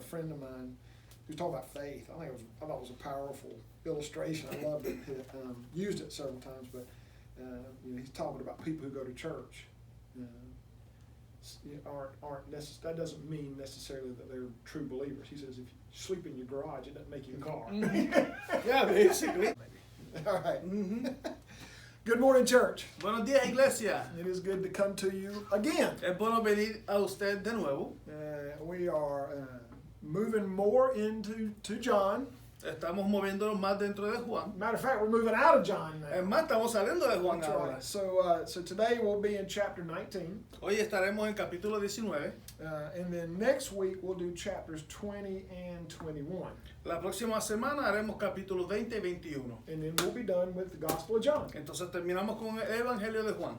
friend of mine who was talking about faith. I thought it was a powerful illustration. I loved it. Used it several times, but he's talking about people who go to church. Aren't that doesn't mean necessarily that they're true believers. He says if you sleep in your garage, it doesn't make you a car. Yeah, basically. All right. Good morning, church. Buenos días, iglesia. It is good to come to you again. Es bueno venir a usted de nuevo. We are moving more into John. Estamos moviéndonos más dentro de Juan. Matter of fact, we're moving out of John now. Es más, estamos saliendo de Juan That's ahora. right. So today we'll be in chapter 19. Hoy estaremos en capítulo 19. And then next week we'll do chapters 20 and 21. La próxima semana haremos capítulos 20 y 21. And then we'll be done with the Gospel of John. Entonces terminamos con el Evangelio de Juan.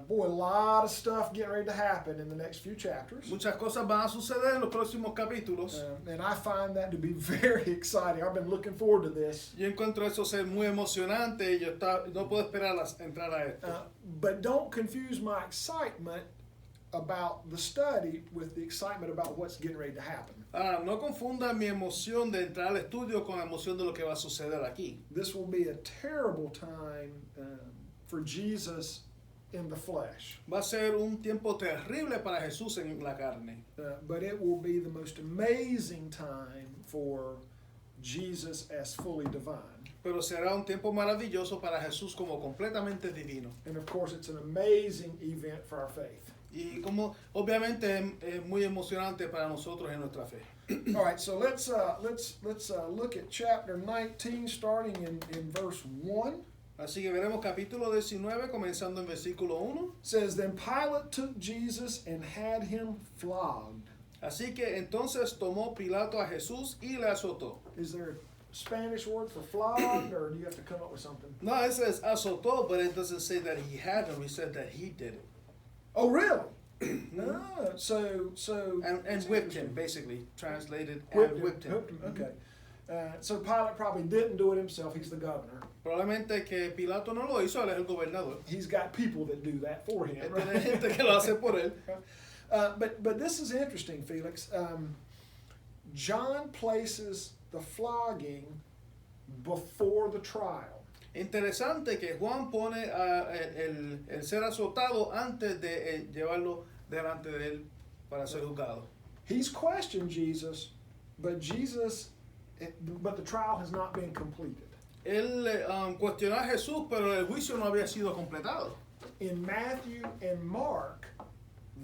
Boy, a lot of stuff getting ready to happen in the next few chapters. Muchas cosas van a suceder en los próximos capítulos. And I find that to be very exciting. I've been looking forward to this. Yo encuentro eso ser muy emocionante y yo no puedo esperar a entrar a esto. But don't confuse my excitement about the study with the excitement about what's getting ready to happen. No confunda mi emoción de entrar al estudio con la emoción de lo que va a suceder aquí. This will be a terrible time for Jesus in the flesh. Va a ser un tiempo terrible para Jesús en la carne. But it will be the most amazing time for Jesus as fully divine. Pero será un tiempo maravilloso para Jesús como completamente divino. And of course it's an amazing event for our faith. Y como obviamente es muy emocionante para nosotros en nuestra fe. All right, so let's look at chapter 19 starting in verse 1. Así que veremos capítulo 19 comenzando en versículo 1. It says, then Pilate took Jesus and had him flogged. Así que entonces tomó Pilato a Jesús y le azotó. Is there a Spanish word for flogged, or do you have to come up with something? No, it says azotó, but it doesn't say that he had him. It said that he did it. Oh, really? So And whipped him, basically, translated, Whipped him. Okay. So Pilate probably didn't do it himself. He's the governor. Probablemente que Pilato no lo hizo, él es el gobernador. He's got people that do that for him. Él tiene gente que lo hace por él. But this is interesting, Felix. John places the flogging before the trial. Interesante que Juan pone el ser azotado antes de llevarlo delante de él para ser juzgado. He's questioned Jesus, but the trial has not been completed. Él cuestionó a Jesús, pero el juicio no había sido completado. In Matthew and Mark,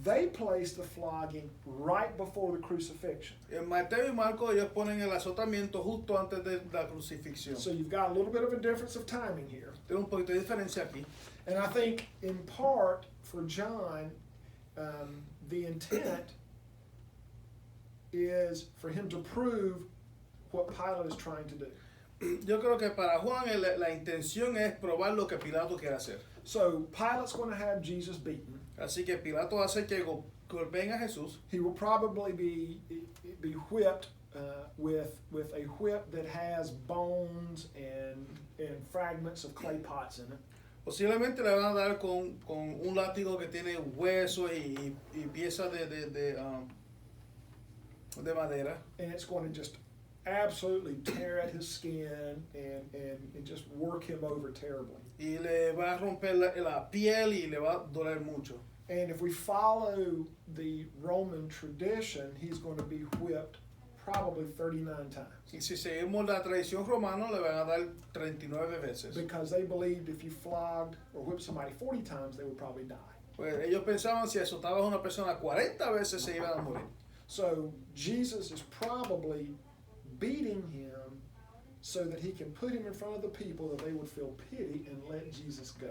they place the flogging right before the crucifixion. En Mateo y Marcos ellos ponen el azotamiento justo antes de la crucifixión. So you've got a little bit of a difference of timing here. Tiene un poquito de diferencia aquí. And I think in part for John, the intent is for him to prove what Pilate is trying to do. Yo creo que para Juan la intención es probar lo que Pilato quiere hacer. So Pilate's going to have Jesus beaten. Así que Pilato hace que golpeen a Jesús. He will probably be whipped with a whip that has bones and fragments of clay pots in it. Posiblemente le van a dar con un látigo que tiene huesos y piezas de madera. And it's going to just absolutely tear at his skin and just work him over terribly. Y le va a romper la piel y le va a doler mucho. And if we follow the Roman tradition, he's going to be whipped probably 39 times. Y si seguimos la tradición romana, le van a dar 39 veces. Because they believed if you flogged or whipped somebody 40 times, they would probably die. Pues ellos pensaban si azotabas a una persona 40 veces se iban a morir. So Jesus is probably beating him so that he can put him in front of the people that they would feel pity and let Jesus go.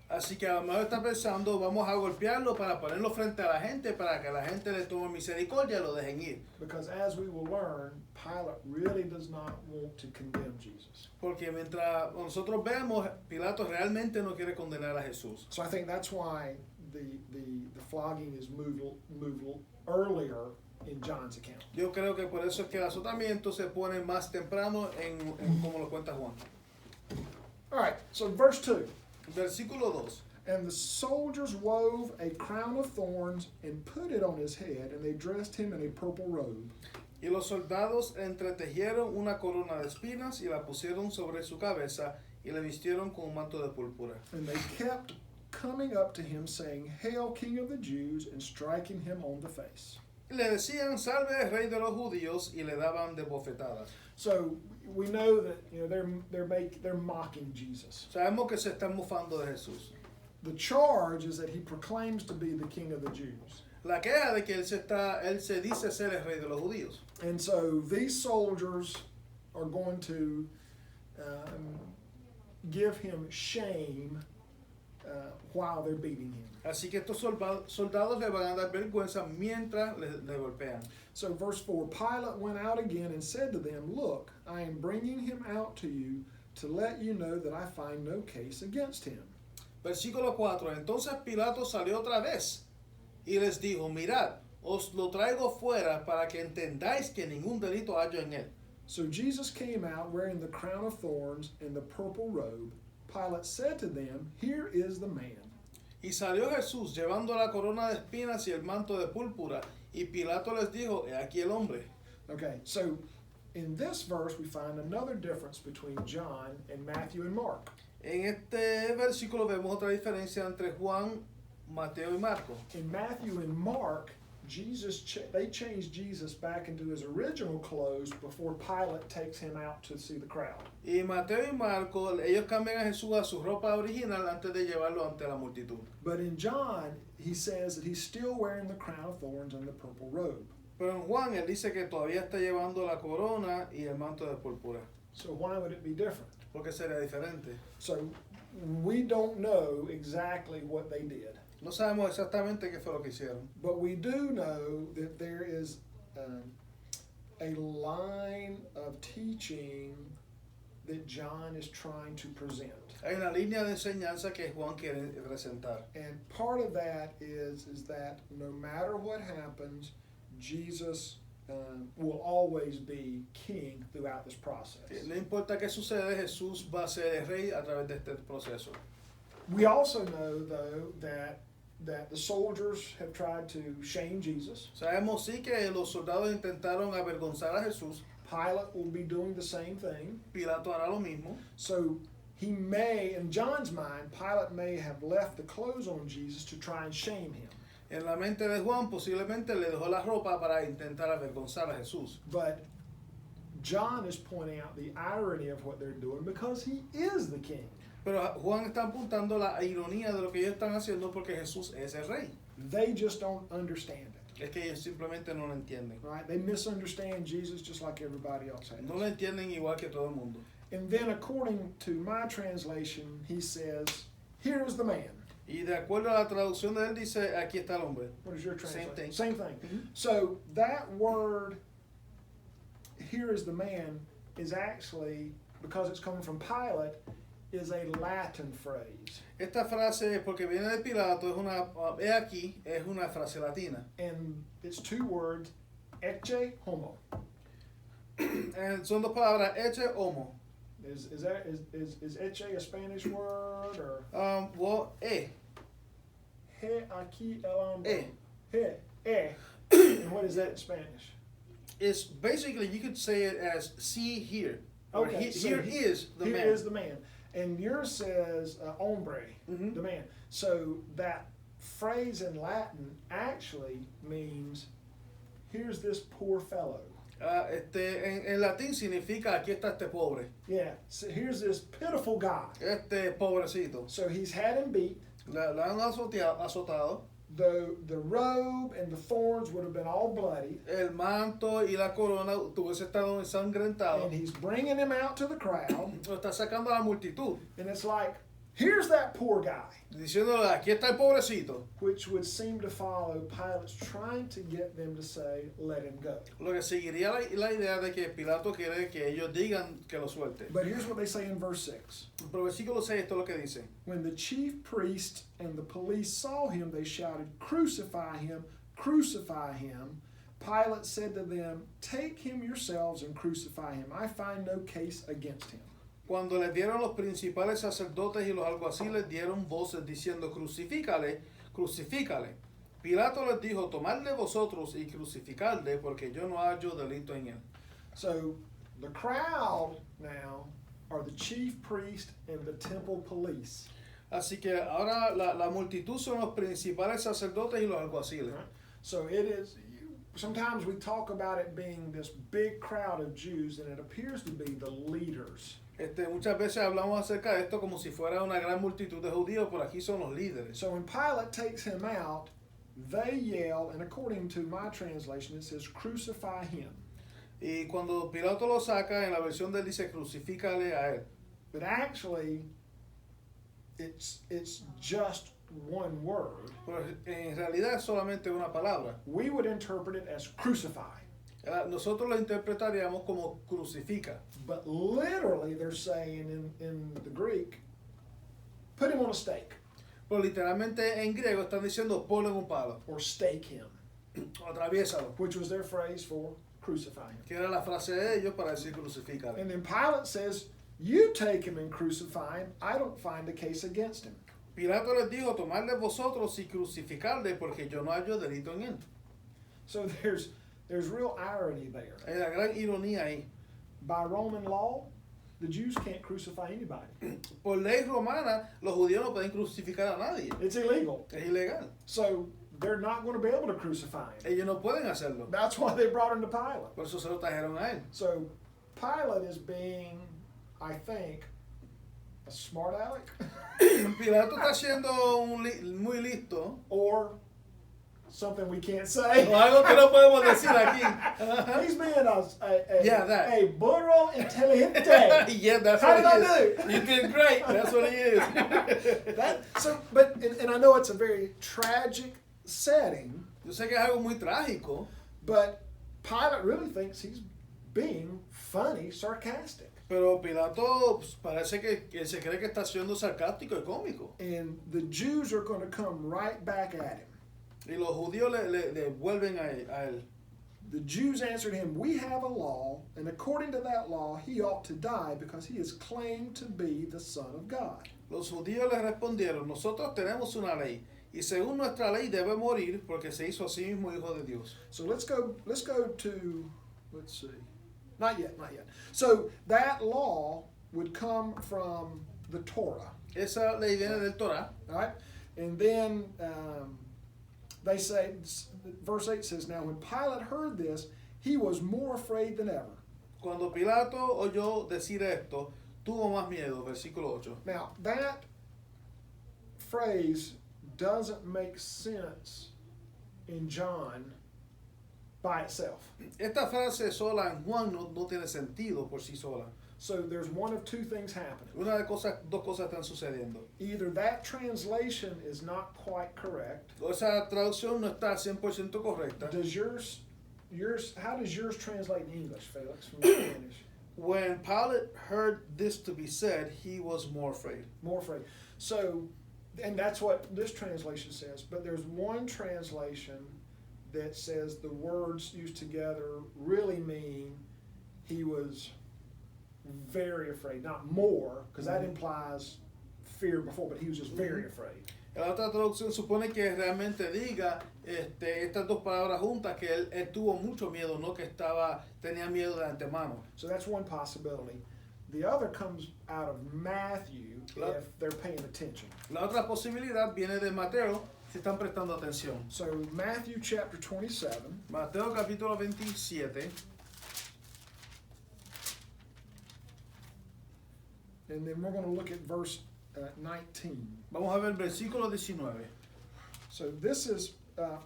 Así que a lo mejor está pensando, vamos a golpearlo para ponerlo frente a la gente, para que la gente le tome misericordia y lo dejen ir. Because as we will learn, Pilate really does not want to condemn Jesus. Porque mientras nosotros vemos, Pilato realmente no quiere condenar a Jesús. So I think that's why the flogging is moved earlier in John's account. Yo creo que por eso es que el azotamiento se pone más temprano en como lo cuenta Juan. All right, so verse 2. Versículo 2. And the soldiers wove a crown of thorns and put it on his head, and they dressed him in a purple robe. Y los soldados entretejieron una corona de espinas y la pusieron sobre su cabeza y le vistieron con un manto de púrpura. And they kept coming up to him, saying, Hail, King of the Jews, and striking him on the face. Y le decían, salve rey de los judíos, y le daban de bofetadas. So we know that they're mocking Jesus. Sabemos que se están mofando de Jesús. The charge is that he proclaims to be the King of the Jews. La queja de que él se dice ser el rey de los judíos. And so these soldiers are going to give him shame while they're beating him. Así que estos soldados le van a dar vergüenza mientras le golpean. So verse 4, Pilate went out again and said to them, Look, I am bringing him out to you to let you know that I find no case against him. Versículo 4. Entonces Pilato salió otra vez y les dijo, mirad, os lo traigo fuera para que entendáis que ningún delito hallo en él. So Jesus came out wearing the crown of thorns and the purple robe. Pilate said to them, Here is the man. Y salió Jesús llevando la corona de espinas y el manto de púrpura. Y Pilato les dijo, he aquí el hombre. Okay, so in this verse we find another difference between John and Matthew and Mark. En este versículo vemos otra diferencia entre Juan, Mateo y Marco. In Matthew and Mark, they changed Jesus back into his original clothes before Pilate takes him out to see the crowd. Y Mateo y Marco, ellos cambian a Jesús a su ropa original antes de llevarlo ante la multitud. But in John, he says that he's still wearing the crown of thorns and the purple robe. Pero en Juan, él dice que todavía está llevando la corona y el manto de púrpura. So why would it be different? Porque sería diferente. So we don't know exactly what they did. No sabemos exactamente qué fue lo que hicieron. But we do know that there is a line of teaching that John is trying to present. Hay una línea de enseñanza que Juan quiere presentar. And part of that is that no matter what happens, Jesus will always be king throughout this process. No importa qué sucede, Jesús va a ser el rey a través de este proceso. We also know, though, that the soldiers have tried to shame Jesus. Sabemos sí que los soldados intentaron avergonzar a Jesús. Pilate will be doing the same thing. Pilato hará lo mismo. So he may, in John's mind, Pilate may have left the clothes on Jesus to try and shame him. En la mente de Juan posiblemente le dejó la ropa para intentar avergonzar a Jesús. But John is pointing out the irony of what they're doing because he is the king. Pero Juan está apuntando la ironía de lo que ellos están haciendo porque Jesús es el rey. They just don't understand it. Es que ellos simplemente no lo entienden. Right? They misunderstand Jesus just like everybody else has. No lo entienden igual que todo el mundo. And then according to my translation, he says, Here's the man. Y de acuerdo a la traducción de él dice, aquí está el hombre. What is your translation? Same thing. Same thing. Mm-hmm. So that word, here is the man, is actually, because it's coming from Pilate, is a Latin phrase. Esta frase, porque viene de Pilato, es una frase latina. And it's two words, ecce homo. Son dos palabras, ecce homo. Is ecce a Spanish word or? Well, He aquí el hombre. Eh. And what is that in Spanish? It's basically, you could say it as see here. Or Okay, so here is the man. Here is the man. And yours says hombre, Mhm. the man. So that phrase in Latin actually means, here's this poor fellow. En latín significa aquí está este pobre, Yeah, so here's this pitiful guy. este pobrecito. So he's had him beat. La han azotado. The robe and the thorns would have been all bloody. El manto y la corona tuviese estado ensangrentado. And he's bringing him out to the crowd. Lo está sacando a la multitud, And it's like, here's that poor guy. diciéndole aquí está el pobrecito. Which would seem to follow Pilate's trying to get them to say, let him go. Lo que seguiría la idea de que Pilato quiere que ellos digan que lo suelte. But here's what they say in verse 6. Pero versículo 6 esto es lo que dice. When the chief priests and the police saw him, they shouted, Crucify him, crucify him. Pilate said to them, Take him yourselves and crucify him. I find no case against him. Cuando le dieron los principales sacerdotes y los alguaciles dieron voces diciendo crucifícale, crucifícale. Pilato les dijo, tomadle vosotros y crucificadle, porque yo no hallo delito en él. So the crowd now are the chief priest and the temple police. Así que ahora la multitud son los principales sacerdotes y los alguaciles. Right? So it is, sometimes we talk about it being this big crowd of Jews, and it appears to be the leaders. Muchas veces hablamos acerca de esto como si fuera una gran multitud de judíos, pero aquí son los líderes. So when Pilate takes him out, they yell, and according to my translation, it says, "Crucify him." Y cuando Pilato lo saca, en la versión de él dice, crucifícale a él. But actually, it's just one word. Pero en realidad es solamente una palabra. We would interpret it as crucify. Nosotros lo interpretaríamos como crucifica. But literally, they're saying in the Greek, put him on a stake Pero literalmente en griego están diciendo ponle en un palo, or stake him, o atraviésalo, which was their phrase for crucify him. que era la frase de ellos para decir crucifícale. And then Pilate says, you take him and crucify him. I don't find a case against him. Pilato les dijo, tomadle vosotros y crucificarle, porque yo no hallo delito en él. So there's real irony there. Hay una gran ironía ahí. By Roman law, the Jews can't crucify anybody. Por ley romana, los judíos no pueden crucificar a nadie. It's illegal. Es ilegal. So they're not going to be able to crucify him. Ellos no pueden hacerlo. That's why they brought him to Pilate. Por eso se lo trajeron a él. So Pilate is being, I think, a smart aleck Pilato está siendo muy listo. or something we can't say. O algo que no podemos decir aquí. He's being a Yeah, that. a burro inteligente. Yeah, that's How what did he I is. do? You did great. That's what he is. And I know it's a very tragic setting, Yo sé que es algo muy trágico, but Pilate really thinks he's being funny, sarcastic. pero Pilato pues, parece que él se cree que está siendo sarcástico y cómico. And the Jews are going to come right back at him. Y los judíos le vuelven a él. The Jews answered him, "We have a law, and according to that law, he ought to die because he has claimed to be the Son of God." Los judíos le respondieron, nosotros tenemos una ley, y según nuestra ley debe morir porque se hizo a sí mismo hijo de Dios. So let's go to, let's see. Not yet. So that law would come from the Torah, Esa ley viene del Torah. all right? And then they say, verse 8 says, "Now when Pilate heard this, he was more afraid than ever." Cuando Pilato oyó decir esto, tuvo más miedo, versículo 8. Now, that phrase doesn't make sense in John by itself. Esta frase sola en Juan no tiene sentido por sí sola. So there's one of two things happening. Dos cosas están sucediendo. Either that translation is not quite correct. O esa traducción no está 100% correcta. Does yours, how does yours translate in English, Felix, from Spanish? When Pilate heard this to be said, he was more afraid. More afraid. So, and that's what this translation says. But there's one translation that says the words used together really mean he was very afraid, not more, because that implies fear before, but he was just very afraid. La otra traducción supone que realmente diga estas dos palabras juntas, que él tuvo mucho miedo, no que tenía miedo de antemano. So that's one possibility. The other comes out of Matthew if they're paying attention. La otra posibilidad viene de Mateo, si están prestando atención. So Matthew chapter 27. Mateo capítulo 27. And then we're going to look at verse 19. Vamos a ver el versículo 19. So this is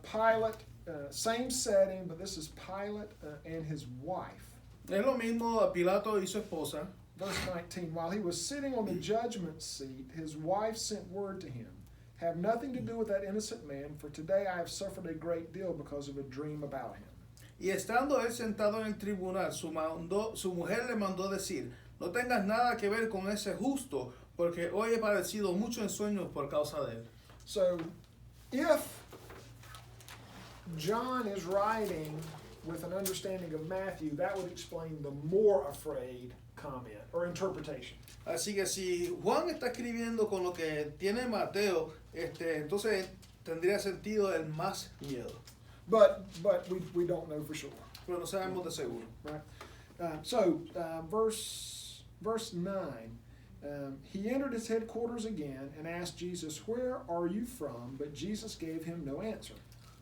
Pilate, same setting, but this is Pilate and his wife. Es lo mismo Pilato y su esposa. Verse 19, while he was sitting on the judgment seat, his wife sent word to him, "Have nothing to do with that innocent man, for today I have suffered a great deal because of a dream about him." Y estando él sentado en el tribunal, su mujer le mandó decir, no tengas nada que ver con ese justo, porque hoy he padecido mucho en sueños por causa de él. So, if John is writing with an understanding of Matthew, that would explain the more afraid comment or interpretation. Así que si Juan está escribiendo con lo que tiene Mateo, entonces tendría sentido el más miedo. But we don't know for sure. Pero no sabemos de seguro. Right? Verse 9. He entered his headquarters again and asked Jesus, "Where are you from?" But Jesus gave him no answer.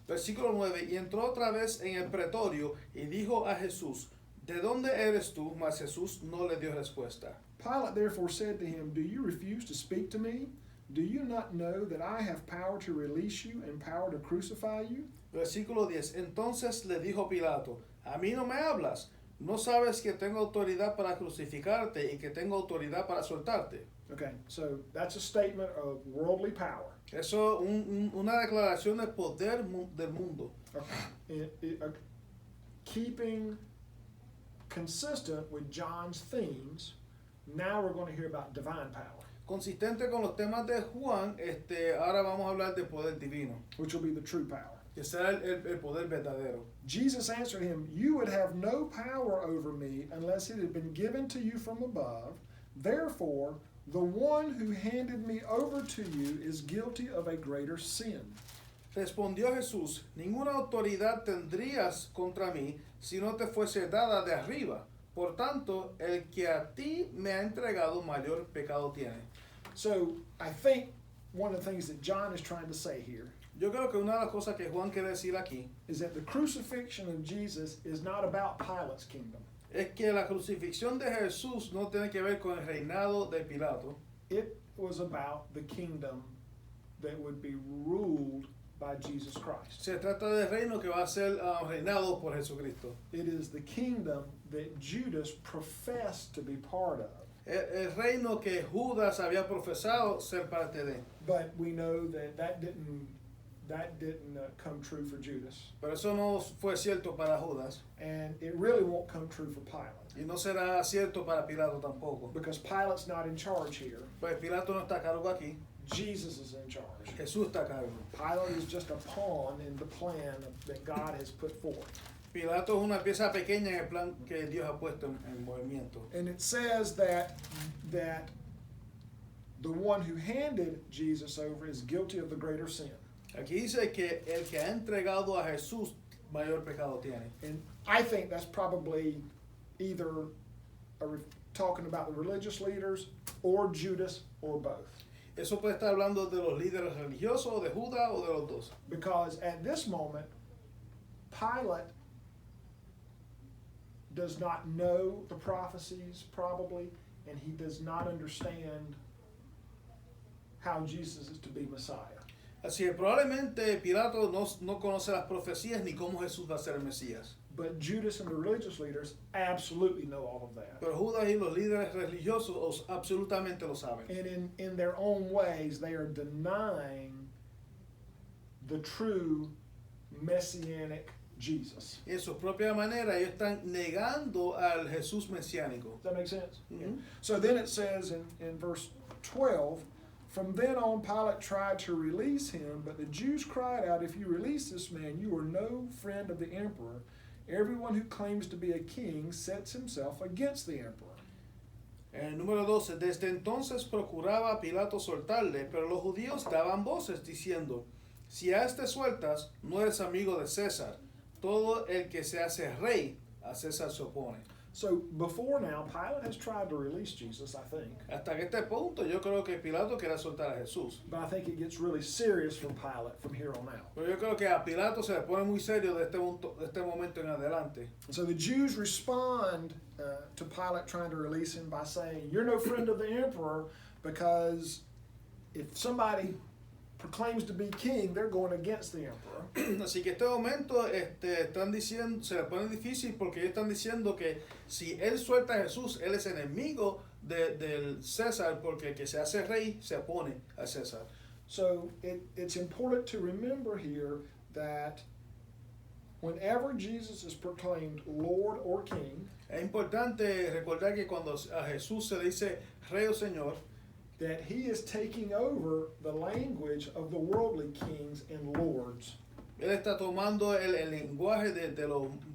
Versículo 9. Y entró otra vez en el pretorio y dijo a Jesús, ¿de dónde eres tú? Mas Jesús no le dio respuesta. Pilate therefore said to him, "Do you refuse to speak to me? Do you not know that I have power to release you and power to crucify you?" Versículo 10. Entonces le dijo Pilato, ¿a mí no me hablas? ¿No sabes que tengo autoridad para crucificarte y que tengo autoridad para soltarte? Okay, so that's a statement of worldly power. Eso es una declaración de poder del mundo. Keeping consistent with John's themes, now we're going to hear about divine power, Consistente con los temas de Juan, ahora vamos a hablar de poder divino, which will be the true power. que será el poder verdadero. Jesus answered him, "You would have no power over me unless it had been given to you from above. Therefore, the one who handed me over to you is guilty of a greater sin." Respondió Jesús, ninguna autoridad tendrías contra mí si no te fuese dada de arriba. Por tanto, el que a ti me ha entregado mayor pecado tiene. So I think one of the things that John is trying to say here Yo creo que una de las cosas que Juan quiere decir aquí is that the crucifixion of Jesus is not about Pilate's kingdom. es que la crucifixión de Jesús no tiene que ver con el reinado de Pilato. It was about the kingdom that would be ruled by Jesus Christ. Se trata del reino que va a ser reinado por Jesucristo. It is the kingdom that Judas professed to be part of. El reino que Judas había profesado ser parte de. But we know that didn't come true for Judas. Pero eso no fue cierto para Judas. And it really won't come true for Pilate. Y no será cierto para Pilato tampoco. Because Pilate's not in charge here. Pues Pilato no está a cargo aquí. Jesus is in charge. Jesús está a cargo. Pilate is just a pawn in the plan that God has put forth. Pilato es una pieza pequeña en el plan que Dios ha puesto en movimiento. And it says that the one who handed Jesus over is guilty of the greater sin. Aquí dice que el que ha entregado a Jesús mayor pecado tiene. And I think that's probably either talking about the religious leaders or Judas or both. Eso puede estar hablando de los líderes religiosos, o de Judas, o de los dos. Because at this moment, Pilate does not know the prophecies probably, and he does not understand how Jesus is to be Messiah. Así que probablemente Pilato no conoce las profecías ni cómo Jesús va a ser el Mesías. But Judas and the religious leaders absolutely know all of that. Pero Judas y los líderes religiosos absolutamente lo saben. And in their own ways, they are denying the true messianic Jesus. Y en su propia manera ellos están negando al Jesús mesiánico. Does that make sense? Mm-hmm. So then it says in verse 12, "From then on Pilate tried to release him, but the Jews cried out, 'If you release this man, you are no friend of the emperor. Everyone who claims to be a king sets himself against the emperor.'" Número 12. Desde entonces procuraba Pilato soltarle, pero los judíos daban voces diciendo, si a este sueltas, no eres amigo de César. Todo el que se hace rey, a César se opone. So before now, Pilate has tried to release Jesus, I think. Hasta que este punto yo creo que Pilato quería soltar a Jesús. But I think it gets really serious for Pilate from here on out. Pero yo creo que a Pilato se le pone muy serio de este momento en adelante. So the Jews respond to Pilate trying to release him by saying, "You're no friend of the emperor, because if somebody proclaims to be king, they're going against the emperor." Así que este momento están diciendo, se le pone difícil porque ellos están diciendo que si él suelta a Jesús, él es enemigo del César, porque el que se hace rey se opone a César. So it's important to remember here that whenever Jesus is proclaimed Lord or King, Es importante recordar que cuando a Jesús se le dice rey o señor, that he is taking over the language of the worldly kings and lords. él está tomando el lenguaje de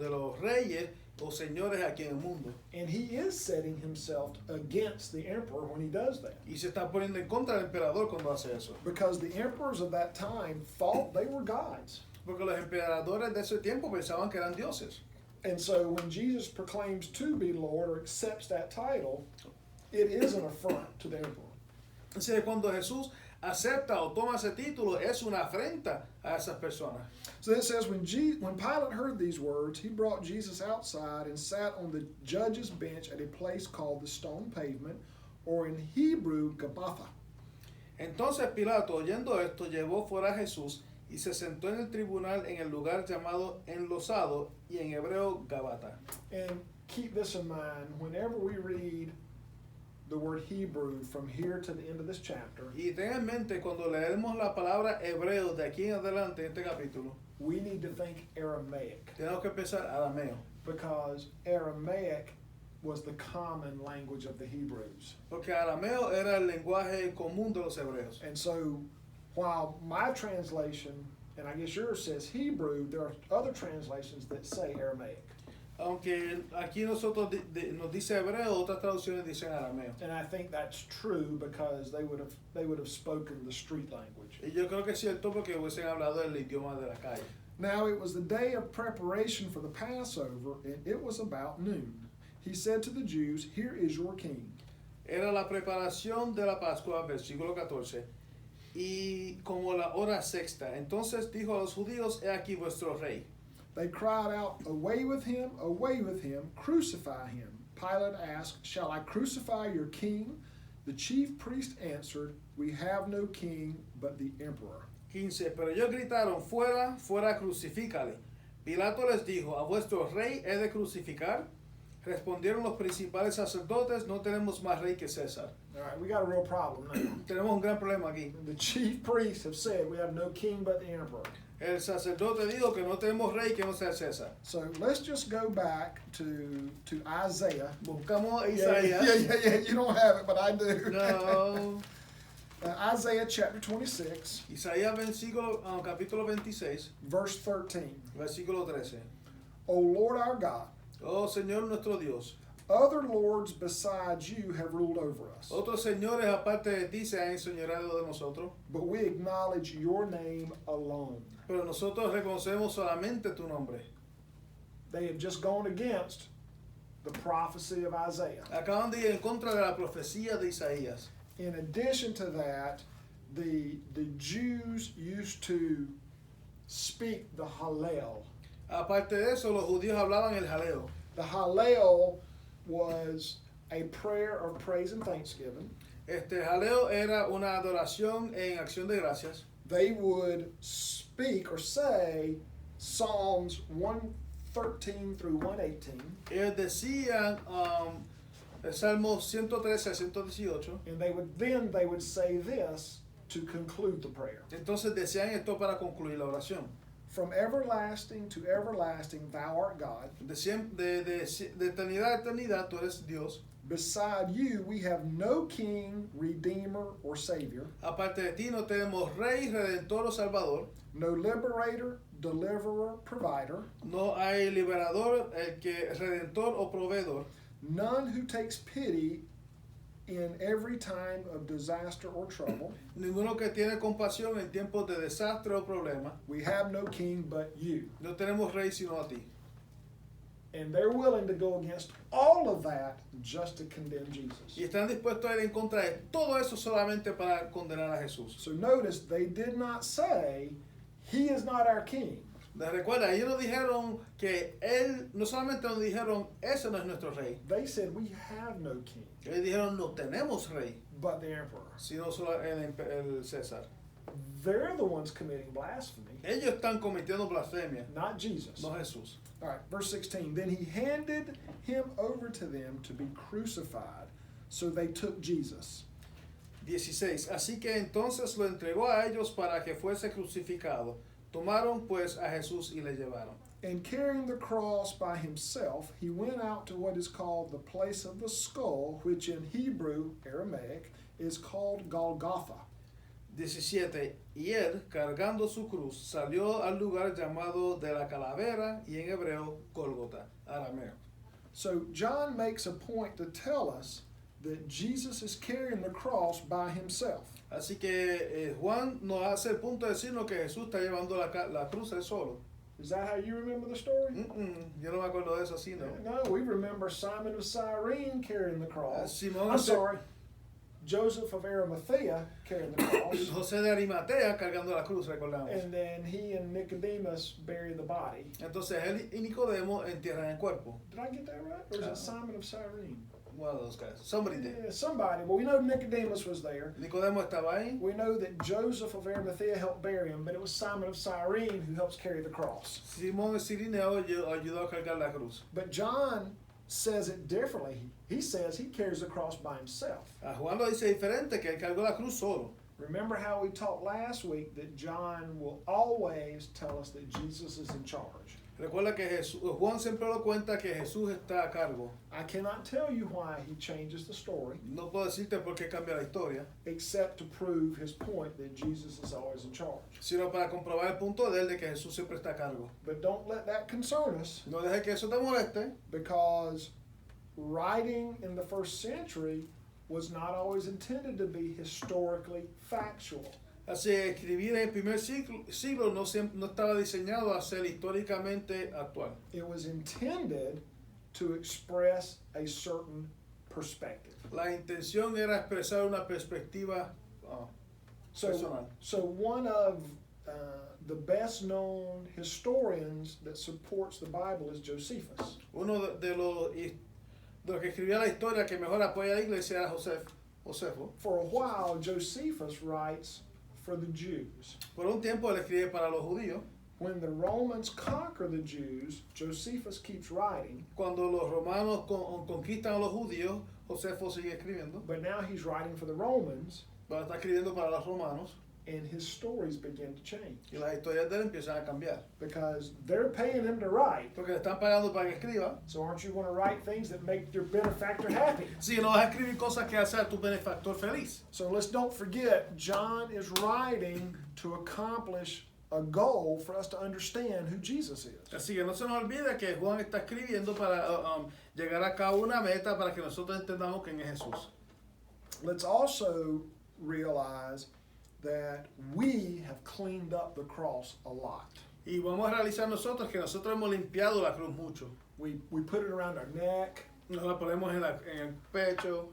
los reyes o señores aquí en el mundo. And he is setting himself against the emperor when he does that. Y se está poniendo en contra del emperador cuando hace eso. Because the emperors of that time thought they were gods. Porque los emperadores de ese tiempo pensaban que eran dioses. And so when Jesus proclaims to be Lord or accepts that title, it is an affront to the emperor. Así que cuando Jesús acepta o toma ese título, es una afrenta a esas personas. So it says, when Pilate heard these words, he brought Jesus outside and sat on the judge's bench at a place called the Stone Pavement, or in Hebrew, Gabbatha. Entonces Pilato, oyendo esto, llevó fuera a Jesús y se sentó en el tribunal en el lugar llamado Enlosado y en hebreo Gabata. And keep this in mind, whenever we read the word Hebrew from here to the end of this chapter, Y ten en mente cuando leemos la palabra hebreo de aquí en adelante en este capítulo, we need to think Aramaic, tenemos que pensar arameo, because Aramaic was the common language of the Hebrews. porque arameo era el lenguaje común de los hebreos. And so while my translation, and I guess yours, says Hebrew, there are other translations that say Aramaic. Aunque aquí nosotros nos dice hebreo, otras traducciones dicen arameo. And I think that's true because they would have spoken the street language. Y yo creo que es cierto porque hubiesen hablado el idioma de la calle. Now it was the day of preparation for the Passover, and it was about noon. He said to the Jews, "Here is your king." Era la preparación de la Pascua, versículo 14, y como la hora sexta. Entonces dijo a los judíos, he aquí vuestro rey. They cried out, away with him, crucify him." Pilate asked, "Shall I crucify your king?" The chief priest answered, "We have no king but the emperor." 15. Pero ellos gritaron, fuera, fuera, crucifícale. Pilato les dijo, ¿a vuestro rey he de crucificar? Respondieron los principales sacerdotes, no tenemos más rey que César. All right, we got a real problem now. Tenemos un gran problema aquí. The chief priests have said we have no king but the emperor. El sacerdote dijo que no tenemos rey que no sea César. So let's just go back to Isaiah. Buscamos a Yeah, Isaías. You don't have it, but I do. No. Isaiah chapter 26, Isaías capítulo 26, verse 13. versículo 13. O Lord our God, Oh Señor nuestro Dios, other lords besides you have ruled over us, otros señores aparte de ti se han enseñoreado de nosotros, but we acknowledge your name alone. pero nosotros reconocemos solamente tu nombre. They have just gone against the prophecy of Isaiah. Acaban de ir en contra de la profecía de Isaías. In addition to that, the Jews used to speak the Hallel. Aparte de eso, los judíos hablaban el jaleo. The Hallel was a prayer of praise and thanksgiving. Este jaleo era una adoración en acción de gracias. They would speak or say Psalms 113 through 118, Ellos decían el Salmo 113 a 118. and they would say this to conclude the prayer. Entonces decían esto para concluir la oración. From everlasting to everlasting, thou art God. De eternidad a eternidad, tú eres Dios. Beside you, we have no king, redeemer, or savior, Aparte de ti no tenemos rey, redentor o salvador. no liberator, deliverer, provider, No hay liberador, el que redentor o proveedor. none who takes pity in every time of disaster or trouble. Ninguno que tiene compasión en tiempos de desastre o problema. We have no king but you. No tenemos rey sino a ti. And they're willing to go against all of that just to condemn Jesus. Y están dispuestos a ir en contra de todo eso solamente para condenar a Jesús. So notice they did not say, he is not our king. Recuerda, ellos nos dijeron que él, no solamente nos dijeron, ese no es nuestro rey. They said, we have no king Ellos dijeron, no tenemos rey, but the emperor. sino solo el César. They're the ones committing blasphemy, Ellos están cometiendo blasfemia, not Jesus. no Jesús. All right, verse 16. Then he handed him over to them to be crucified. So they took Jesus. 16. Así que entonces lo entregó a ellos para que fuese crucificado. Tomaron pues a Jesús y le llevaron. And carrying the cross by himself, he went out to what is called the place of the skull, which in Hebrew, Aramaic, is called Golgotha. 17. Y él, cargando su cruz, salió al lugar llamado de la calavera y en hebreo Gólgota, arameo. So John makes a point to tell us that Jesus is carrying the cross by himself. Así que Juan nos hace el punto de decirnos que Jesús está llevando la cruz él solo. Is that how you remember the story? Yo no me acuerdo de eso así, ¿no? No, we remember Simon of Cyrene carrying the cross. Simón I'm sorry, Joseph of Arimathea carrying the cross. José de Arimatea cargando la cruz, recordamos. And then he and Nicodemus bury the body. Entonces él y Nicodemo entierran el cuerpo. Did I get that right? Or is it Simon of Cyrene? One of those guys. Somebody did. Yeah, somebody. Well, we know Nicodemus was there. Nicodemo estaba ahí. We know that Joseph of Arimathea helped bury him, but it was Simon of Cyrene who helps carry the cross. Simón de Cirineo ayudó a cargar la cruz. But John says it differently. He says he carries the cross by himself. A Juan lo dice diferente, que él cargó la cruz solo. Remember how we talked last week that John will always tell us that Jesus is in charge. Recuerda que Juan siempre lo cuenta que Jesús está a cargo. I cannot tell you why he changes the story, No puedo decirte por qué cambia la historia, except to prove his point that Jesus is always in charge. sino para comprobar el punto de él de que Jesús siempre está a cargo. But don't let that concern us, No dejes que eso te moleste, because writing in the first century was not always intended to be historically factual. así escribir en el primer siglo no estaba diseñado a ser históricamente actual. It was intended to express a certain perspective. La intención era expresar una perspectiva personal. So one of the best known historians that supports the Bible is Josephus. Uno de los que escribió la historia que mejor apoya a la iglesia era Josefo. For a while, Josephus writes for the Jews. Por un tiempo él escribe para los judíos. When the Romans conquer the Jews, Josephus keeps writing, Cuando los romanos conquistan a los judíos, Josefo sigue escribiendo. but now he's writing for the Romans, Pero está escribiendo para los romanos and his stories begin to change y las historias de él empiezan a cambiar. because they're paying him to write. Porque le están pagando para que escriba. So aren't you going to write things that make your benefactor happy? Si no vas a escribir cosas que hacen a tu benefactor feliz. So let's don't forget, John is writing to accomplish a goal for us to understand who Jesus is. Así que no se nos olvide que Juan está escribiendo para llegar a cabo una meta para que nosotros entendamos quién es Jesús. Let's also realize that we have cleaned up the cross a lot. Y vamos a realizar nosotros que nosotros hemos limpiado la cruz mucho. We put it around our neck. Nos la ponemos en el pecho.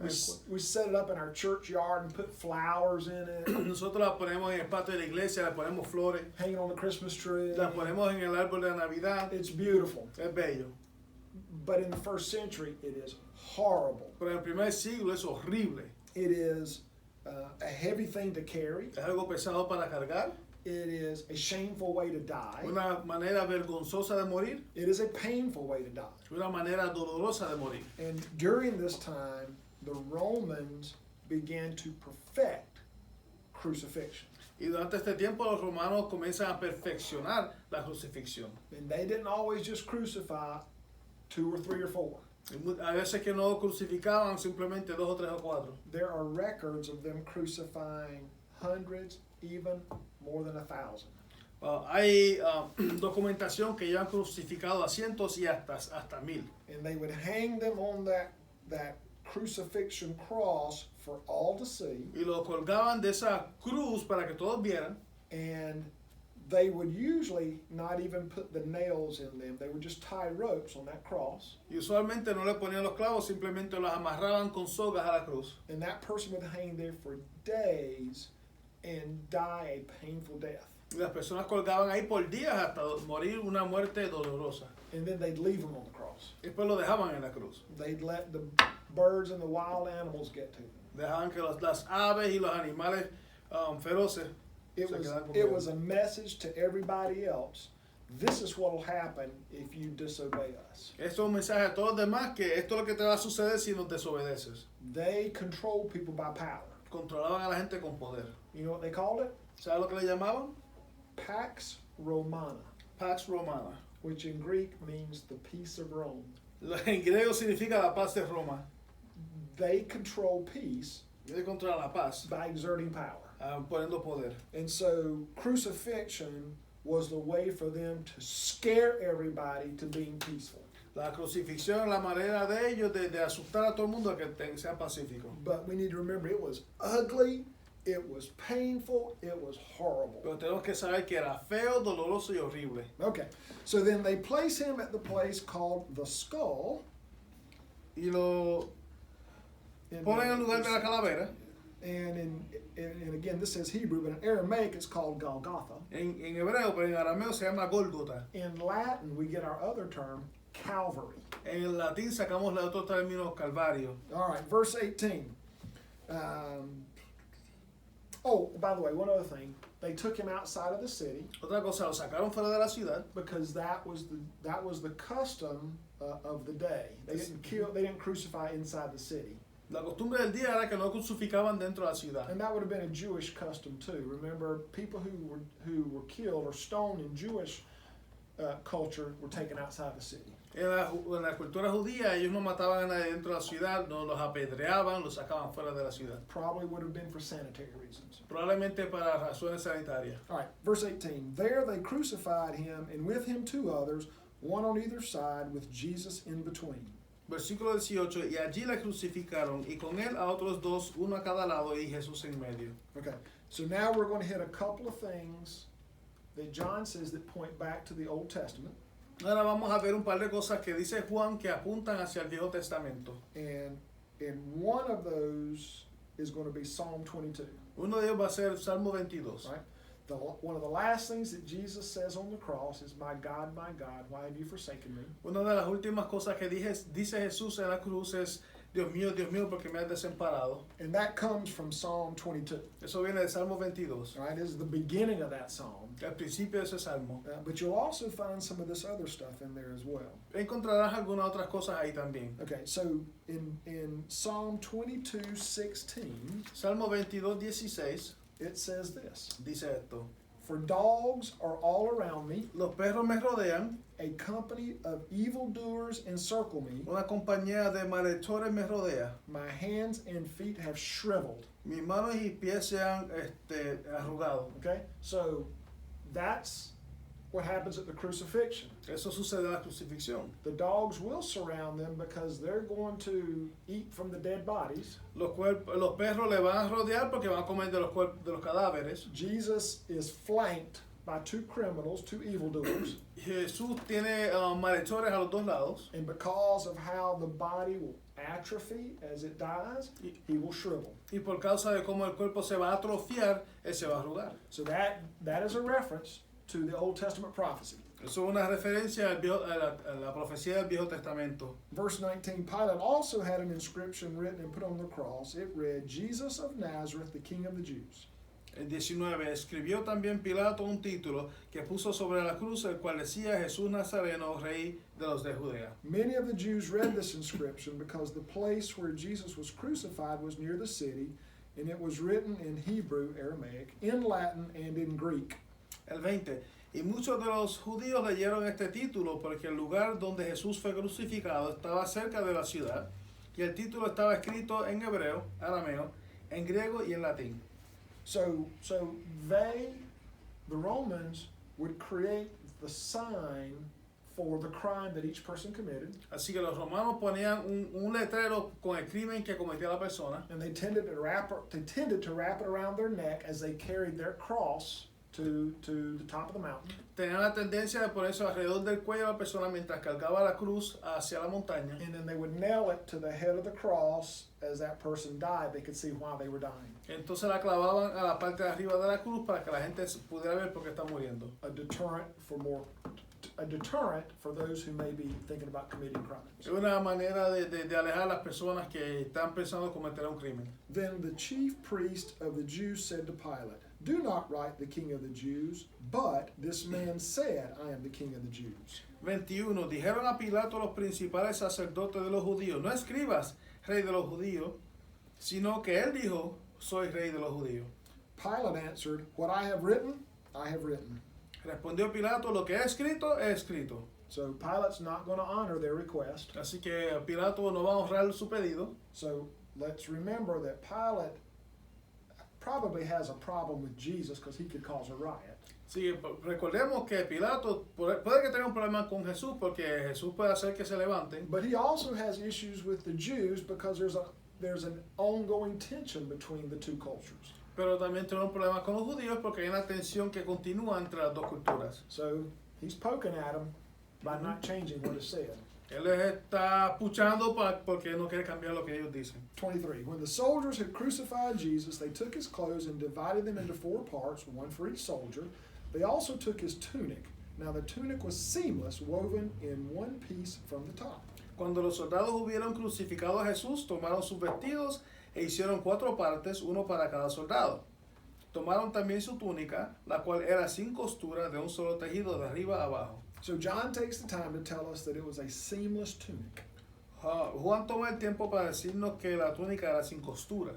We set it up in our church yard and put flowers in it. Nosotros la ponemos en el patio de la iglesia, le ponemos flores, Hang it on the Christmas tree. la ponemos en el árbol de Navidad. It's beautiful. Es bello. But in the first century, it is horrible. Pero en el primer siglo es horrible. It is a heavy thing to carry. Es algo pesado para cargar. It is a shameful way to die. Una manera vergonzosa de morir. It is a painful way to die. Una manera dolorosa de morir. And during this time, the Romans began to perfect crucifixion. Y durante este tiempo los romanos comienzan a perfeccionar la crucifixión. And they didn't always just crucify 2 or 3 or 4. A veces que no crucificaban simplemente 2 o 3 o 4. There are records of them crucifying hundreds, even more than 1,000. Hay documentación que ya han crucificado a cientos y hasta 1,000. And they would hang them on that crucifixion cross for all to see. Y lo colgaban de esa cruz para que todos vieran. And they would usually not even put the nails in them. They would just tie ropes on that cross. Y usualmente no le ponían los clavos, simplemente los amarraban con sogas a la cruz. And that person would hang there for days and die a painful death. Y las personas colgaban ahí por días hasta morir una muerte dolorosa. And then they'd leave them on the cross. Y después lo dejaban en la cruz. They'd let the birds and the wild animals get to them. Dejaban que las aves y los animales feroces It se was, quedaran con it ellos. was a message to everybody else. This is what will happen if you disobey us. Esto es un mensaje a todos los demás que esto es lo que te va a suceder si nos desobedeces. They control people by power. Controlaban a la gente con poder. You know what they called it? ¿Sabes lo que le llamaban? Pax Romana, Pax Romana. which in Greek means the peace of Rome. En griego significa la paz de Roma. They control peace Quiere controlar la paz by exerting power. poniendo poder. And so crucifixion was the way for them to scare everybody to being peaceful. La crucifixión es la manera de ellos de asustar a todo el mundo a que sea pacífico. But we need to remember it was ugly, it was painful, it was horrible. Pero tenemos que saber que era feo, doloroso y horrible. Okay, so then they place him at the place called the Skull. Y lo ponen en el lugar de la calavera. And and again, this says Hebrew, but in Aramaic it's called Golgotha. En hebreo, pero en arameo se llama Gólgota. In Latin, we get our other term, Calvary. En el latín sacamos el otro término Calvario. All right, verse 18. Oh, by the way, one other thing. They took him outside of the city Otra cosa, lo sacaron fuera de la ciudad because that was the custom of the day. They didn't crucify inside the city. La costumbre del día era que no crucificaban dentro de la ciudad. And that would have been a Jewish custom too. Remember, people who were killed or stoned in Jewish culture were taken outside the city. En la cultura judía, ellos no mataban a nadie dentro de la ciudad, no los apedreaban, los sacaban fuera de la ciudad. Probably would have been for sanitary reasons. Probablemente para razones sanitarias. All right, verse 18. There they crucified him, and with him two others, one on either side, with Jesus in between. Versículo 18, y allí le crucificaron, y con él a otros dos, uno a cada lado, y Jesús en medio. Okay, so now we're going to hit a couple of things that John says that point back to the Old Testament. Ahora vamos a ver un par de cosas que dice Juan que apuntan hacia el Viejo Testamento. And one of those is going to be Psalm 22. Uno de ellos va a ser Salmo 22. Right? One of the last things that Jesus says on the cross is, my God, why have you forsaken me? Una de las últimas cosas que dice Jesús en la cruz es, Dios mío, ¿por qué me has desamparado? And that comes from Psalm 22. Eso viene de Salmo 22. Right? This is the beginning of that psalm. El principio de ese salmo. But you'll also find some of this other stuff in there as well. Encontrarás algunas otras cosas ahí también. Okay, so in Psalm 22:16, Salmo 22:16 it says this. dice esto. For dogs are all around me, Los perros me rodean, a company of evildoers encircle me, una compañía de malhechores me rodea. my hands and feet have shriveled. Mis manos y pies se han arrugado. Okay, so that's what happens at the crucifixion. Eso sucede en la crucifixión. The dogs will surround them because they're going to eat from the dead bodies. Los perros le van a rodear porque van a comer de los cadáveres. Jesus is flanked by two criminals, two evildoers. Jesús tiene malhechores a los dos lados. And because of how the body will atrophy as it dies, he will shrivel. Y por causa de cómo el cuerpo se va a atrofiar, él se va a arrugar. So that is a reference to the Old Testament prophecy. Eso es una referencia a la profecía del Viejo Testamento. Verse 19, Pilate also had an inscription written and put on the cross. It read, Jesus of Nazareth, the King of the Jews. El 19, escribió también Pilato un título que puso sobre la cruz, el cual decía Jesús Nazareno, Rey de los de Judea. Many of the Jews read this inscription because the place where Jesus was crucified was near the city, and it was written in Hebrew, Aramaic, in Latin, and in Greek. El 20, y muchos de los judíos leyeron este título porque el lugar donde Jesús fue crucificado estaba cerca de la ciudad, y el título estaba escrito en hebreo, arameo, en griego y en latín. So the Romans would create the sign for the crime that each person committed. Así que los romanos ponían un letrero con el crimen que cometía la persona. And they tended to wrap it around their neck as they carried their cross to the top of the mountain. Tenían la tendencia de ponerse alrededor del cuello de la persona mientras cargaba la cruz hacia la montaña. And then they would nail it to the head of the cross as that person died. They could see why they were dying. Entonces la clavaban a la parte de arriba de la cruz para que la gente pudiera ver por qué está muriendo. A deterrent for those who may be thinking about committing crimes. Es una manera de alejar a las personas que están pensando cometer un crimen. Then the chief priest of the Jews said to Pilate, do not write the King of the Jews, but this man said, I am the King of the Jews. 21. Dijeron a Pilato los principales sacerdotes de los judíos, no escribas Rey de los judíos, sino que él dijo, soy Rey de los judíos. Pilate answered, what I have written, I have written. Respondió Pilato, lo que he escrito, he escrito. So Pilate's not going to honor their request. Así que Pilato no va a honrar su pedido. So let's remember that Pilate probably has a problem with Jesus because he could cause a riot. Sí, recordemos que Pilato puede que tenga un problema con Jesús porque Jesús puede hacer que se levanten, But he also has issues with the Jews because there's an ongoing tension between the two cultures. pero también tiene un problema con los judíos porque hay una tensión que continúa entre las dos culturas. So he's poking at them by not changing what is said. Él les está puchando porque no quiere cambiar lo que ellos dicen. 23. When the soldiers had crucified Jesus, they took his clothes and divided them into 4 parts, one for each soldier. They also took his tunic. Now the tunic was seamless, woven in one piece from the top. Cuando los soldados hubieron crucificado a Jesús, tomaron sus vestidos e hicieron 4 partes, uno para cada soldado. Tomaron también su túnica, la cual era sin costura, de un solo tejido de arriba a abajo. So John takes the time to tell us that it was a seamless tunic. Juan toma el tiempo para decirnos que la túnica era sin costura.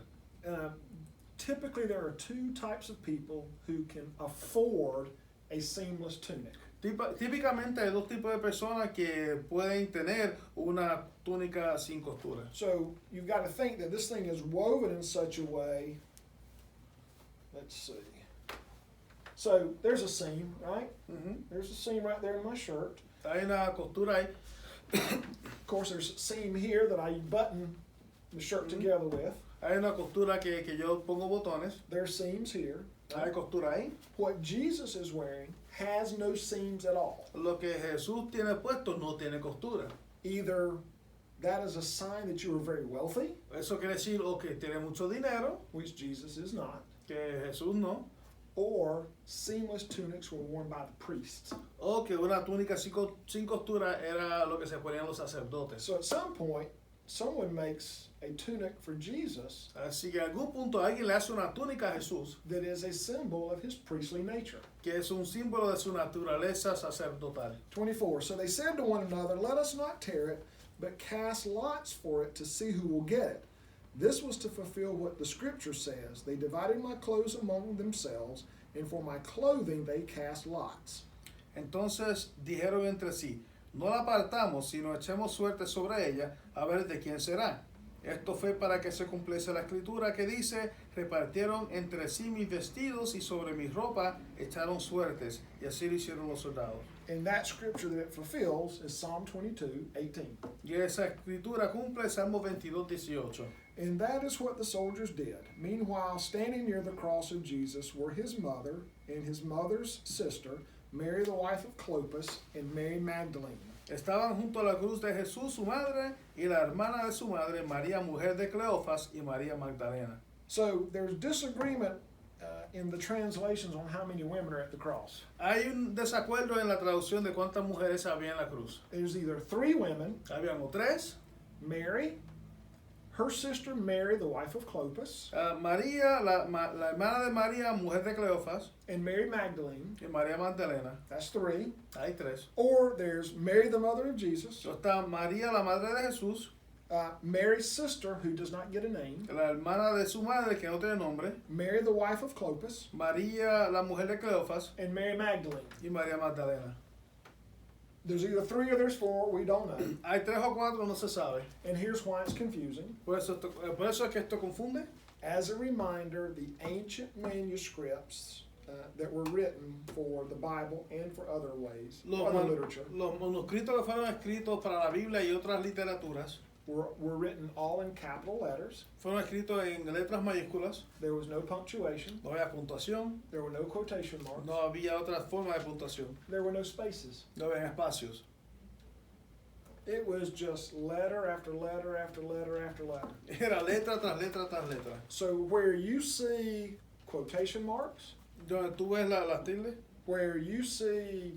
Typically, there are 2 types of people who can afford a seamless tunic. Típicamente hay 2 tipos de personas que pueden tener una túnica sin costura. So you've got to think that this thing is woven in such a way. Let's see. So there's a seam, right? There's a seam right there in my shirt. Hay una costura ahí. Of course, there's a seam here that I button the shirt together with. Hay una costura que yo pongo botones. There's seams here. Hay costura ahí. What Jesus is wearing has no seams at all. Lo que Jesús tiene puesto no tiene costura. Either that is a sign that you are very wealthy, Eso quiere decir o que tiene mucho dinero, which Jesus is not, que Jesús no, or seamless tunics were worn by the priests. o que una túnica sin costura era lo que se ponían los sacerdotes. So at some point, someone makes a tunic for Jesus Así que a algún punto alguien le hace una túnica a Jesús that is a symbol of his priestly nature. que es un símbolo de su naturaleza sacerdotal. 24. So they said to one another, let us not tear it, but cast lots for it to see who will get it. This was to fulfill what the scripture says. They divided my clothes among themselves, and for my clothing they cast lots. Entonces dijeron entre sí, no la apartamos, sino echemos suerte sobre ella, a ver de quién será. Esto fue para que se cumpliese la escritura que dice, repartieron entre sí mis vestidos y sobre mi ropa echaron suertes, y así lo hicieron los soldados. And that scripture that it fulfills is Psalm 22:18. Y esa escritura cumple Salmo 22:18. And that is what the soldiers did. Meanwhile, standing near the cross of Jesus were his mother and his mother's sister, Mary the wife of Clopas, and Mary Magdalene. Estaban junto a la cruz de Jesús su madre y la hermana de su madre, María mujer de Cleofas y María Magdalena. So there's disagreement in the translations on how many women are at the cross. Hay un desacuerdo en la traducción de cuántas mujeres había en la cruz. There's either 3 women, Habían o 3, Mary, her sister Mary, the wife of Clopas, María, la hermana de María, mujer de Cleofas, and Mary Magdalene. y María Magdalena. That's 3. Hay 3. Or there's Mary, the mother of Jesus, Está María, la madre de Jesús, Mary's sister, who does not get a name, la hermana de su madre, que no tiene nombre, Mary, the wife of Clopas, María, la mujer de Cleofas, and Mary Magdalene. y María Magdalena. There's either 3 or there's 4, we don't know. Hay 3 o 4, no se sabe. And here's why it's confusing. Por eso es que esto confunde. As a reminder, the ancient manuscripts that were written for the Bible and for other ways, other literature, Los manuscritos que fueron escritos para la Biblia y otras literaturas were written all in capital letters. fueron escritos en letras mayúsculas. There was no punctuation. No había puntuación, There were no quotation marks. no había otra forma de puntuación, There were no spaces. no había espacios. It was just letter after letter after letter after letter. Era letra tras letra tras letra. So where you see quotation marks, Donde tú ves las tildes, where you see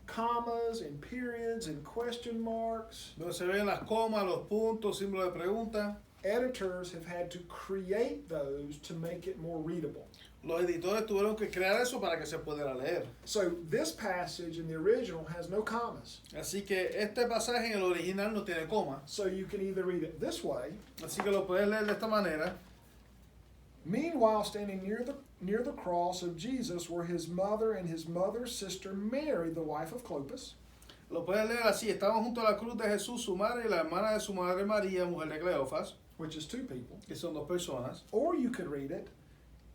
commas and periods and question marks, donde se ven las comas, los puntos, símbolos de pregunta, editors have had to create those to make it more readable. los editores tuvieron que crear eso para que se pudiera leer. So this passage in the original has no commas. Así que este pasaje en el original no tiene coma. So you can either read it this way. Así que lo puedes leer de esta manera. Meanwhile, standing near the cross of Jesus were his mother and his mother's sister Mary, the wife of Clopas, Lo puedes leer así. Estaban junto a la cruz de Jesús, su madre y la hermana de su madre María, mujer de Cleofas, which is 2 people. que son 2 personas. Or you could read it,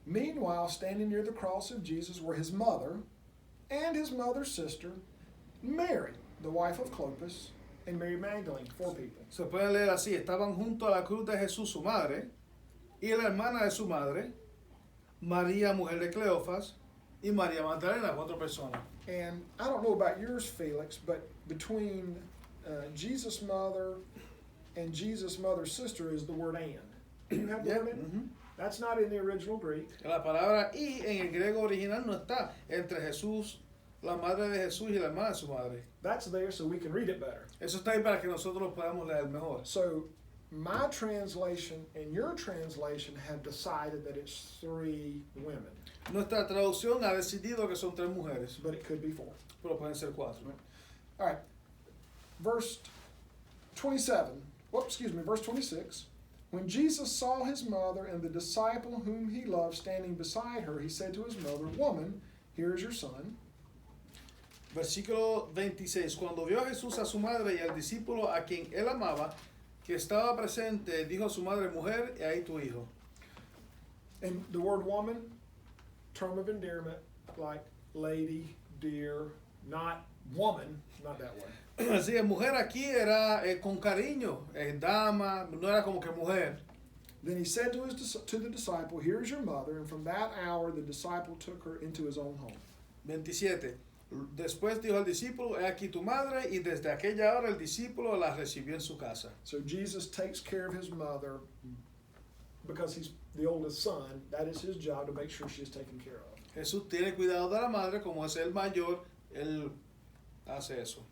Meanwhile, standing near the cross of Jesus were his mother and his mother's sister, Mary, the wife of Clopas, and Mary Magdalene, 4 people. Se puede leer así, estaban junto a la cruz de Jesús su madre y la hermana de su madre, María, mujer de Cleofas, y María Magdalena, 4 personas. And I don't know about yours, Felix, but between Jesus' mother and Jesus' mother's sister is the word and. Do you have the word and? Mhm. That's not in the original Greek. La palabra y en el griego original no está entre Jesús, la madre de Jesús y la hermana de su madre. That's there so we can read it better. Eso está ahí para que nosotros lo podamos leer mejor. So my translation and your translation have decided that it's 3 women, Nuestra traducción ha decidido que son 3 mujeres, but it could be 4. pero pueden ser 4. All right. Verse 27. Verse 26. When Jesus saw his mother and the disciple whom he loved standing beside her, he said to his mother, "Woman, here is your son." Versículo 26. Cuando vio a Jesús a su madre y al discípulo a quien él amaba, que estaba presente, dijo a su madre, mujer, y ahí tu hijo. And the word woman, term of endearment, like lady, dear, not woman, not that way. Así que mujer aquí era con cariño, dama, no era como que mujer. Then he said to the disciple, "Here is your mother." And from that hour the disciple took her into his own home. 27. Después dijo al discípulo, he aquí tu madre, y desde aquella hora el discípulo la recibió en su casa. So Jesus takes care of his mother because he's the oldest son. That is his job, to make sure she's taken care of. Jesús tiene cuidado de la madre, como es el mayor, él hace eso.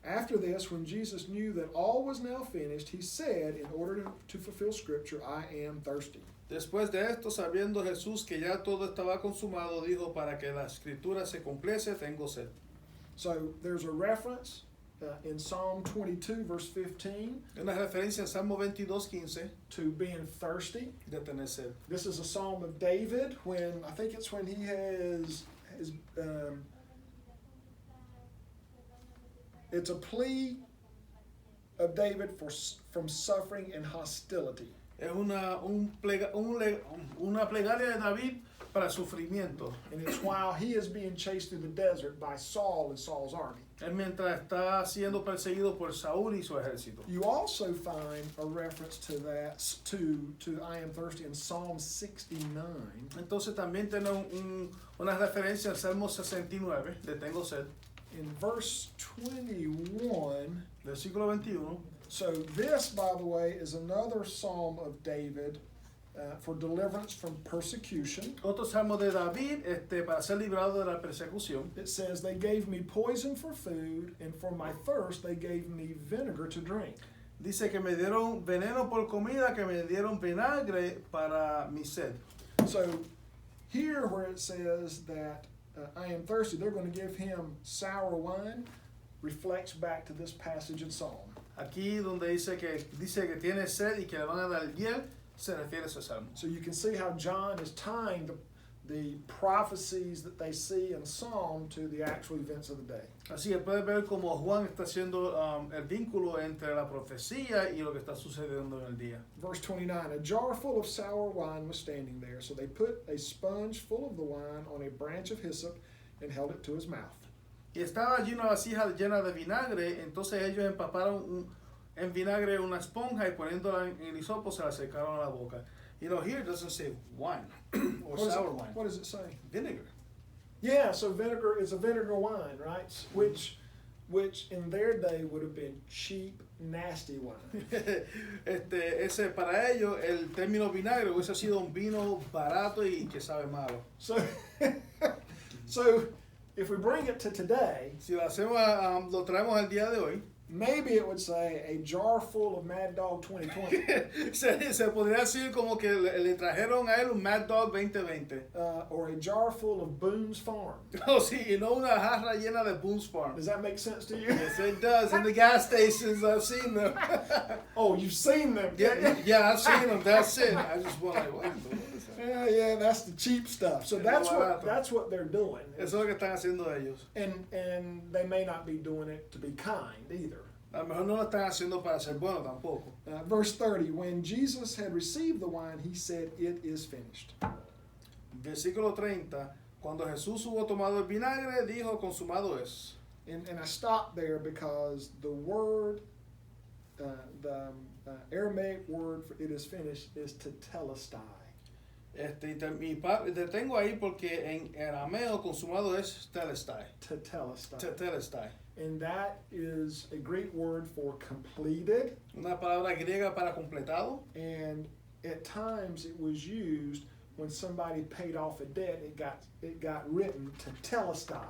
After this, when Jesus knew that all was now finished, he said, in order to fulfill Scripture, "I am thirsty." Después de esto, sabiendo Jesús que ya todo estaba consumado, dijo, para que la escritura se cumpliese, tengo sed. So there's a reference in Psalm 22, verse 15, Una referencia en Salmo 22:15 to being thirsty. de tener sed. This is a psalm of David when he has it's a plea of David from suffering and hostility. Es una plegaria de David para el sufrimiento. And it's while he is being chased through the desert by Saul and Saul's army. Es mientras está siendo perseguido por Saúl y su ejército. You also find a reference to that, to "I am thirsty" in Psalm 69. Entonces también tiene una referencia al Salmo 69, de tengo sed. In verse 21, Versículo 21. so this, by the way, is another psalm of David for deliverance from persecution. Otro salmo de David para ser librado de la persecución. It says, "They gave me poison for food, and for my thirst they gave me vinegar to drink." Dice que me dieron veneno por comida, que me dieron vinagre para mi sed. So here where it says that "I am thirsty," they're going to give him sour wine, reflects back to this passage in Psalm. Aquí donde dice que tiene sed y que le van a dar hiel, se refiere a ese salmo. So you can see how John is tying the prophecies that they see in Psalm to the actual events of the day. Así que puedes ver cómo Juan está haciendo el vínculo entre la profecía y lo que está sucediendo en el día. Verse 29, "A jar full of sour wine was standing there, so they put a sponge full of the wine on a branch of hyssop and held it to his mouth." Y estaba allí una vasija llena de vinagre, entonces ellos empaparon en vinagre una esponja y poniéndola en el hisopo se la acercaron a la boca. You know, here it doesn't say wine or sour wine. What does it say? Vinegar. Yeah, so vinegar is a vinegar wine, right? Which in their day would have been cheap, nasty wine. Para ellos el término vinagre hubiese sido un vino barato y que sabe malo. So if we bring it to today, Si lo hacemos, lo traemos al día de hoy, maybe it would say a jar full of Mad Dog 2020. se podría decir como que le trajeron a él un Mad Dog 2020. Or a jar full of Boone's Farm. Oh, sí, y no una jarra llena de Boone's Farm. Does that make sense to you? Yes, it does. In the gas stations, I've seen them. Oh, you've seen them. Yeah, I've seen them. That's it. I just went like, what is that? Yeah, that's the cheap stuff. So that's what they're doing. Eso es lo que están haciendo ellos. And they may not be doing it to be kind either. A lo mejor no lo están haciendo para ser bueno tampoco. Verse 30, when Jesus had received the wine, he said, "It is finished." Versículo 30. Cuando Jesús hubo tomado el vinagre, dijo, consumado es. And I stopped there because the word, the Aramaic word for it is finished is tetelestai. Detengo ahí porque en arameo consumado es telestai. Tetelestai. Telestai. And that is a Greek word for completed. Una palabra griega para completado. And at times it was used when somebody paid off a debt, it got written tetelestai.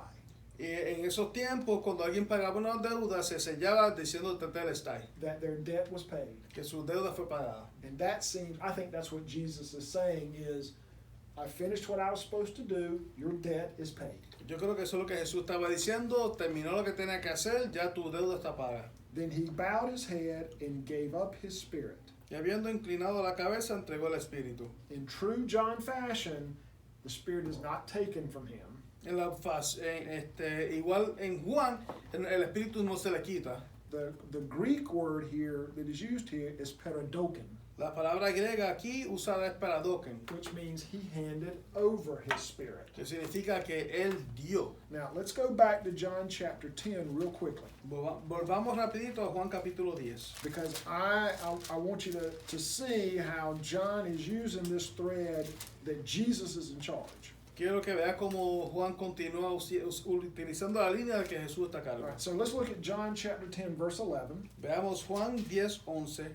Y en esos tiempos, cuando alguien pagaba una deuda, se sellaba diciendo tetelestai, That their debt was paid. que su deuda fue pagada. And that seems, I think that's what Jesus is saying is, I finished what I was supposed to do, your debt is paid. Yo creo que eso es lo que Jesús estaba diciendo, terminó lo que tenía que hacer, ya tu deuda está paga. Then he bowed his head and gave up his spirit. Y habiendo inclinado la cabeza, entregó el espíritu. In true John fashion, the spirit is not taken from him. Igual en Juan, el espíritu no se le quita. The Greek word here that is used here is paradoken, La palabra griega aquí usada es paradoken, which means he handed over his spirit. que significa que él dio. Now, let's go back to John chapter 10 real quickly, Volvamos rapidito a Juan capítulo 10. because I want you to see how John is using this thread that Jesus is in charge. Quiero que vea cómo Juan continúa utilizando la línea de que Jesús está a All cargo. right, so let's look at John chapter 10, verse 11. Veamos Juan 10:11.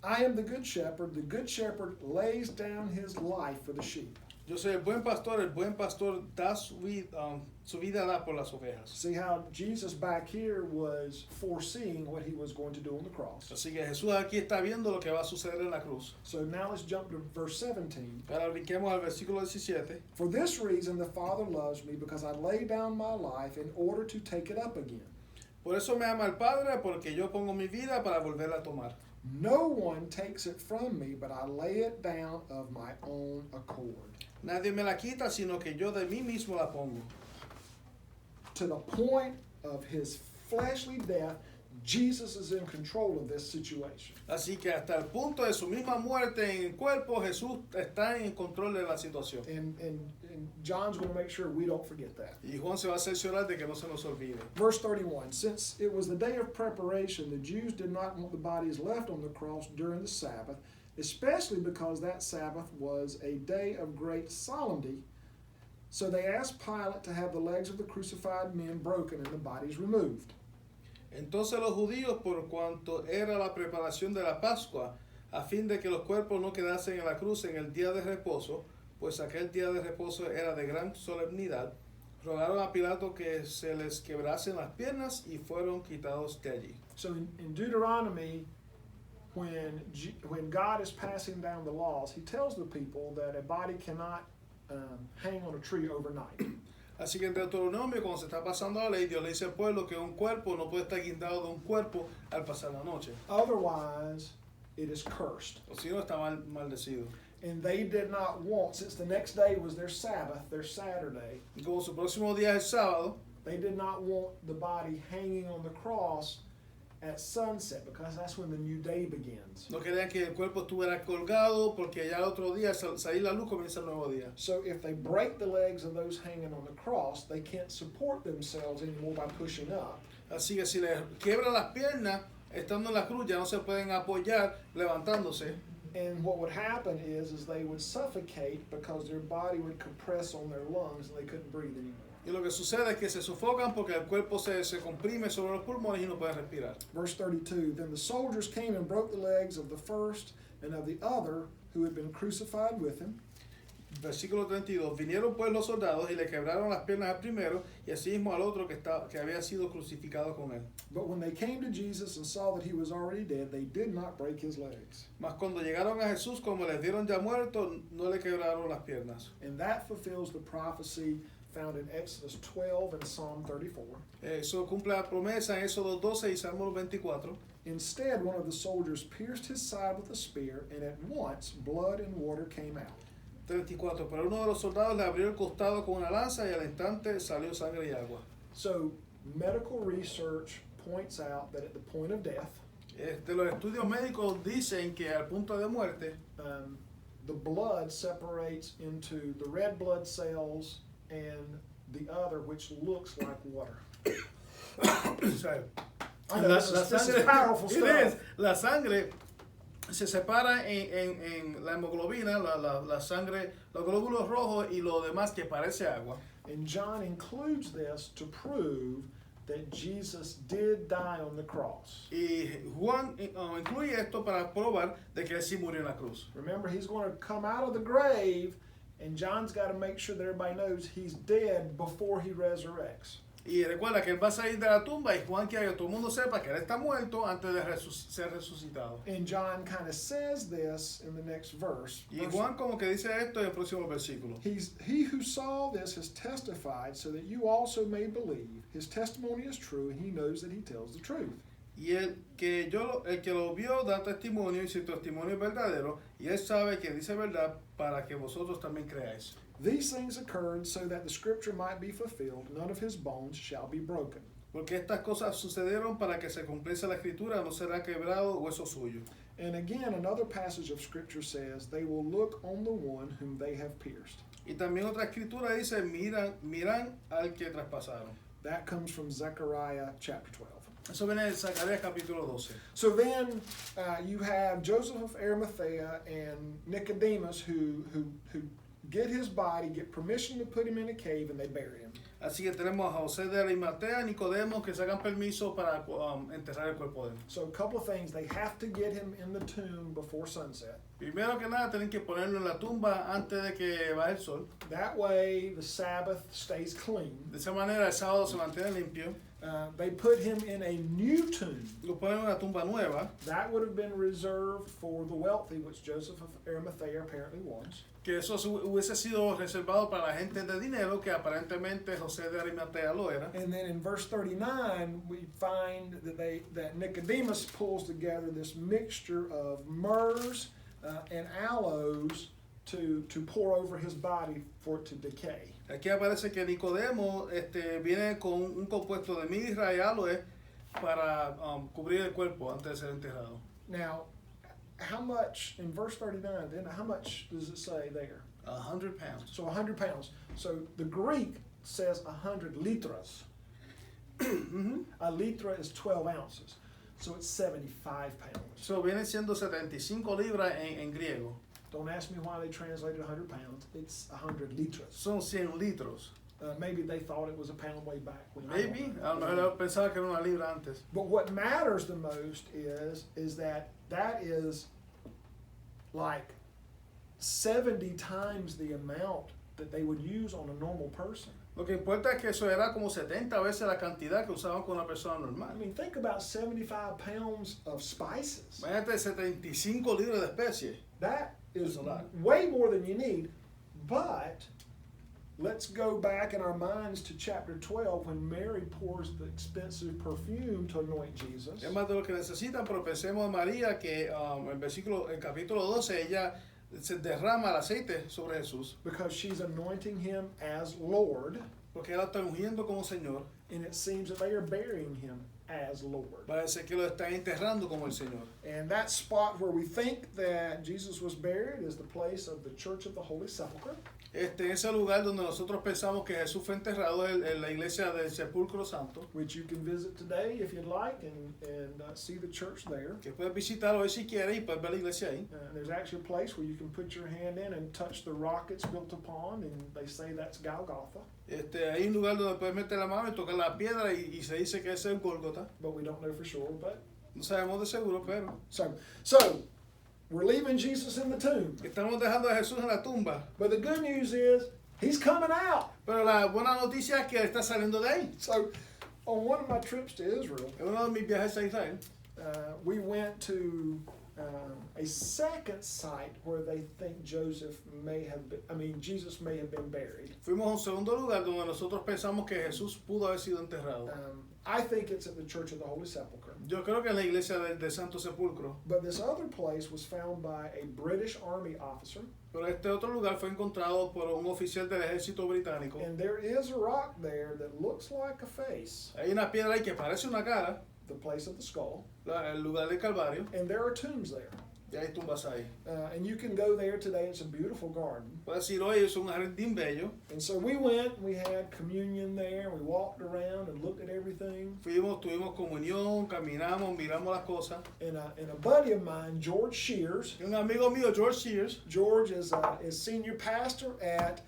I am the good shepherd. The good shepherd lays down his life for the sheep. Yo soy el buen pastor da su vida da por las ovejas. See how Jesus back here was foreseeing what he was going to do on the cross. Así que Jesús aquí está viendo lo que va a suceder en la cruz. So now let's jump to verse 17. Ahora brinquemos al versículo 17. For this reason the Father loves me, because I lay down my life in order to take it up again. Por eso me ama el Padre, porque yo pongo mi vida para volverla a tomar. No one takes it from me, but I lay it down of my own accord. Nadie me la quita, sino que yo de mí mismo la pongo. To the point of his fleshly death, Jesus is in control of this situation. Así que hasta el punto de su misma muerte en el cuerpo, Jesús está en control de la situación. And John's going to make sure we don't forget that. Y Juan se va a cerciorar de que no se nos olvide. Verse 31, since it was the day of preparation, the Jews did not want the bodies left on the cross during the Sabbath, especially because that Sabbath was a day of great solemnity. So they asked Pilate to have the legs of the crucified men broken and the bodies removed. Entonces los judíos, por cuanto era la preparación de la Pascua, a fin de que los cuerpos no quedasen en la cruz en el día de reposo, pues aquel día de reposo era de gran solemnidad, rogaron a Pilato que se les quebrasen las piernas y fueron quitados de allí. So in Deuteronomy, when God is passing down the laws, he tells the people that a body cannot hang on a tree overnight. Así que en Deuteronomio, cuando se está pasando la ley, Dios le dice al pueblo que un cuerpo no puede estar guindado de un cuerpo al pasar la noche. Otherwise, it is cursed. O si no, está maldecido. And they did not want, since the next day was their Sabbath, their Saturday, Y como su próximo día es el sábado, they did not want the body hanging on the cross at sunset, because that's when the new day begins. no querían que el cuerpo estuviera colgado porque ya el otro día, al salir la luz, comienza el nuevo día. So if they break the legs of those hanging on the cross, they can't support themselves anymore by pushing up. Así que si les quiebran las piernas, estando en la cruz, ya no se pueden apoyar levantándose. And what would happen is they would suffocate because their body would compress on their lungs and they couldn't breathe anymore. Y lo que sucede es que se sofocan porque el cuerpo se comprime sobre los pulmones y no pueden respirar. Verse 32, then the soldiers came and broke the legs of the first and of the other who had been crucified with him. Versículo 32. Vinieron pues los soldados y le quebraron las piernas al primero y asimismo al otro que había sido crucificado con él. But when they came to Jesus and saw that he was already dead, they did not break his legs. Mas cuando llegaron a Jesús, como les dieron ya muerto, no le quebraron las piernas. And that fulfills the prophecy found in Exodus 12 and Psalm 34. Eso cumple la promesa en Éxodo 12 y Salmo 24. Instead, one of the soldiers pierced his side with a spear, and at once blood and water came out. 34. Pero uno de los soldados le abrió el costado con una lanza y al instante salió sangre y agua. So, medical research points out that at the point of death, Los estudios médicos dicen que al punto de muerte, the blood separates into the red blood cells and the other, which looks like water. So, I know, this is powerful it stuff. is. La sangre se separa en la hemoglobina, la sangre, los glóbulos rojos y lo demás que parece agua. And John includes this to prove that Jesus did die on the cross. Y Juan incluye esto para probar de que él sí murió en la cruz. Remember, he's going to come out of the grave, and John's got to make sure that everybody knows he's dead before he resurrects. Y recuerda que él va a salir de la tumba y Juan quiere que todo el mundo sepa que él está muerto antes de ser resucitado. And John kind of says this in the next verse. Y Juan como que dice esto en el próximo versículo. He who saw this has testified so that you also may believe. His testimony is true, and he knows that he tells the truth. Y el que lo vio da testimonio y su testimonio es verdadero y él sabe que dice verdad para que vosotros también creáis. These things occurred so that the scripture might be fulfilled. None of his bones shall be broken. Porque estas cosas sucedieron para que se cumpliese la escritura, no será quebrado hueso suyo. And again, another passage of scripture says, they will look on the one whom they have pierced. Y también otra escritura dice, miran al que traspasaron. That comes from Zechariah chapter 12. Eso viene de Zacarías capítulo 12. So then you have Joseph of Arimathea and Nicodemus who get his body, get permission to put him in a cave, and they bury him. Así que tenemos a José de Arimatea, Nicodemo, que sacan permiso para enterrar el cuerpo de él. So a couple of things, they have to get him in the tomb before sunset. Primero que nada, tienen que ponerlo en la tumba antes de que baje el sol. That way the Sabbath stays clean. De esa manera el sábado se mantiene limpio. They put him in a new tomb. Lo ponen en una tumba nueva. That would have been reserved for the wealthy, which Joseph of Arimathea apparently was. Que eso hubiese sido reservado para la gente de dinero, que aparentemente José de Arimatea lo era. And then in verse 39, we find that Nicodemus pulls together this mixture of myrrhs and aloes to pour over his body for it to decay. Aquí aparece que Nicodemo viene con un compuesto de mirra y aloe para cubrir el cuerpo antes de ser enterrado. Now, how much, in verse 39, then how much does it say there? 100 pounds. So 100 pounds. So the Greek says 100 litras. A litra is 12 ounces. So it's 75 pounds. So viene siendo 75 libras en griego. Don't ask me why they translated 100 pounds. It's 100 litras. Son 100 litros. Maybe they thought it was a pound way back. Maybe. A lo mejor pensaba que era una libra antes. But what matters the most is that is like 70 times the amount that they would use on a normal person. Lo que importa es que eso era como 70 veces la cantidad que usaban con una persona normal. I mean, think about 75 pounds of spices. Imagínate 75 libras de especies. That is a lot. way more than you need. But let's go back in our minds to chapter 12 when Mary pours the expensive perfume to anoint Jesus. Es más de lo que necesitan, pero pensemos en María que el capítulo 12, ella se derrama el aceite sobre Jesús. Because she's anointing him as Lord. Porque ella está ungiendo como Señor. And it seems that they are burying him as Lord. Parece que lo están enterrando como el Señor. And that spot where we think that Jesus was buried is the place of the Church of the Holy Sepulchre. Ese lugar donde nosotros pensamos que Jesús fue enterrado en la iglesia del Sepulcro Santo. Which you can visit today if you'd like and see the church there. Que puedes visitar hoy si quieres y puedes ver la iglesia ahí. There's actually a place where you can put your hand in and touch the rock it's built upon, and they say that's Golgotha. Hay un lugar donde puedes meter la mano y tocar la piedra y se dice que ese es Gólgota. But we don't know for sure, but no sabemos de seguro, pero so we're leaving Jesus in the tomb. Estamos dejando a Jesús en la tumba. But the good news is he's coming out. Pero la buena noticia es que él está saliendo de ahí. So on one of my trips to Israel, en uno de mis viajes a Israel, we went to a second site where they think Jesus may have been buried. Fuimos a un segundo lugar donde nosotros pensamos que Jesús pudo haber sido enterrado. I think it's at the Church of the Holy Sepulchre. Yo creo que en la iglesia del Santo Sepulcro. But this other place was found by a British Army officer. Pero este otro lugar fue encontrado por un oficial del ejército británico. And there is a rock there that looks like a face. Hay una piedra ahí que parece una cara. The place of the skull. El lugar del Calvario. And there are tombs there. Y hay tumbas ahí. And you can go there today. It's a beautiful garden. Puedes decir, oye, es un jardín bello. And so we went, we had communion there, we walked around and looked at everything. Fuimos, tuvimos comunión, caminamos, miramos las cosas. And a buddy of mine, George Shears, Y un amigo mío, George Shears, George is senior pastor at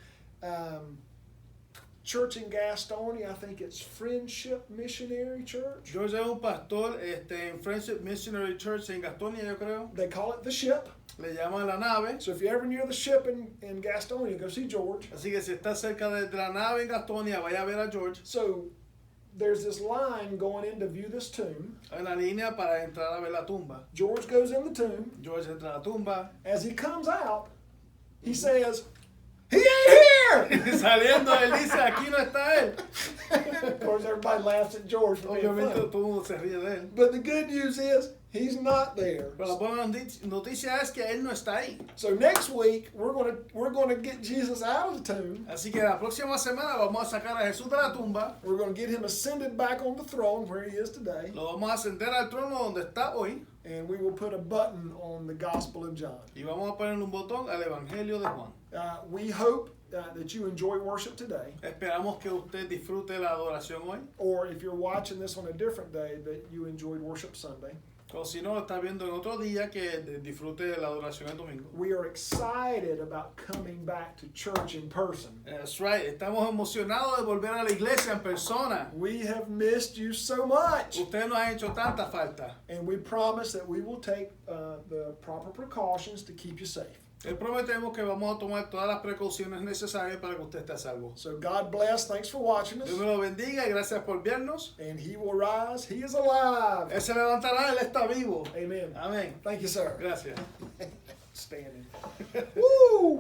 church in Gastonia. I think it's Friendship Missionary Church. George es un pastor en Friendship Missionary Church en Gastonia, yo creo. They call it the Ship. Le llaman la nave. So if you're ever near the Ship in Gastonia, go see George. Así que si está cerca de la nave en Gastonia, vaya a ver a George. So there's this line going in to view this tomb. Hay una línea para entrar a ver la tumba. George goes in the tomb. George entra a la tumba. As he comes out, he says, "He ain't here!" Saliendo, él dice, aquí no está él. Of course, everybody laughs at George for being Obviamente funny. todo el mundo se ríe de él. But the good news is, he's not there. Pero la buena noticia es que él no está ahí. So next week, we're gonna get Jesus out of the tomb. Así que la próxima semana vamos a sacar a Jesús de la tumba. We're gonna get him ascended back on the throne where he is today. Lo vamos a ascender al trono donde está hoy. And we will put a button on the Gospel of John. Y vamos a poner un botón al Evangelio de Juan. We hope that you enjoy worship today. Esperamos que usted disfrute la adoración hoy. Or if you're watching this on a different day, that you enjoyed worship Sunday. O si no, lo está viendo en otro día, que disfrute la adoración el domingo. We are excited about coming back to church in person. That's right. Estamos emocionados de volver a la iglesia en persona. We have missed you so much. Usted nos ha hecho tanta falta. And we promise that we will take the proper precautions to keep you safe. Le prometemos que vamos a tomar todas las precauciones necesarias para que usted esté a salvo. So God bless. Thanks for watching us. Dios me lo bendiga y gracias por vernos. And he will rise. He is alive. Él se levantará, Él está vivo. Amen. Amén. Thank you, sir. Gracias. Standing. Woo!